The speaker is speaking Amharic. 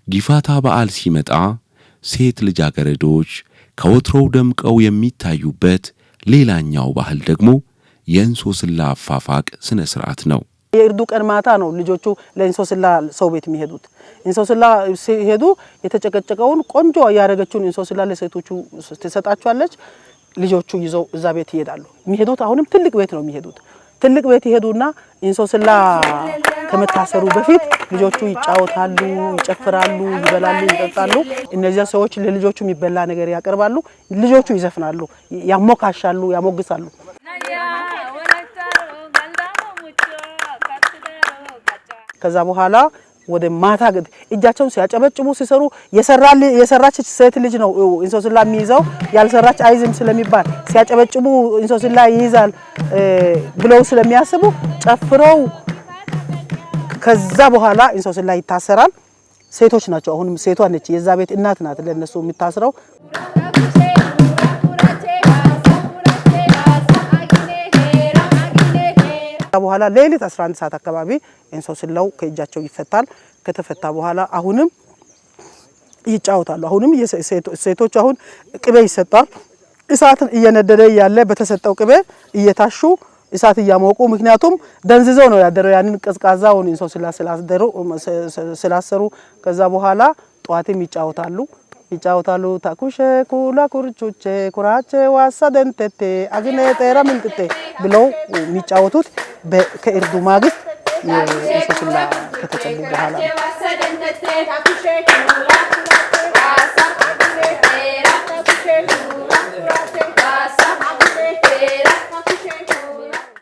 ጊፋታ በዓል ሲመጣ ሴት ልጃገረዶች ከወትሮው ደምቀው የሚታዩበት ሌላኛው ባህል ደግሞ የእንሶስላ አፋፋቅ ስነ ስርዓት ነው። የእርዱ ቀን ማታ ነው ልጆቹ ለእንሶስላ ሰው ቤት የሚሄዱት። እንሶስላ ሲሄዱ የተጨቀጨቀውን ቆንጆ ያረጋችውን እንሶስላ ለሴቶቹ ትሰጣቸዋለች። ልጆቹ ይዘው እዛ ቤት ይሄዳሉ። የሚሄዱት አሁንም ትልቅ ቤት ነው የሚሄዱት። ትልቅ ቤት ይሄዱና እንሶስላ ከመታሰሩ በፊት ልጆቹ ይጫወታሉ፣ ይጨፍራሉ፣ ይበላሉ፣ ይጠጣሉ። እነዚያ ሰዎች ለልጆቹ የሚበላ ነገር ያቀርባሉ። ልጆቹ ይዘፍናሉ፣ ያሞካሻሉ፣ ያሞግሳሉ። ከዛ በኋላ ወደ ማታ እጃቸውን ሲያጨበጭቡ ሲሰሩ የሰራች ሴት ልጅ ነው እንሶስላ የሚይዘው ያልሰራች አይዝም ስለሚባል ሲያጨበጭቡ እንሶስላ ይይዛል ብለው ስለሚያስቡ ጨፍረው ከዛ በኋላ እንሶስላ ይታሰራል። ሴቶች ናቸው። አሁንም ሴቷ ነች የዛ ቤት እናት ናት ለነሱ የሚታስረው። በኋላ ሌሊት 11 ሰዓት አካባቢ እንሶስላው ከእጃቸው ይፈታል። ከተፈታ በኋላ አሁንም ይጫወታሉ። አሁንም ሴቶች አሁን ቅቤ ይሰጣል። እሳትን እየነደደ ያለ በተሰጠው ቅቤ እየታሹ እሳት እያሞቁ ምክንያቱም ደንዝዘው ነው ያደረው ያንን ቀዝቃዛውን እንሶስላ ስላሰሩ። ከዛ በኋላ ጧትም ይጫወታሉ። ታኩሼ ኩላ ኩርቹቼ ኩራቼ ዋሳ ደንተቴ አግኔ ጤራ ምንጥቴ ብለው የሚጫወቱት ከእርዱ ማግስት እንሶስላ ከተጨቡ በኋላ ነው።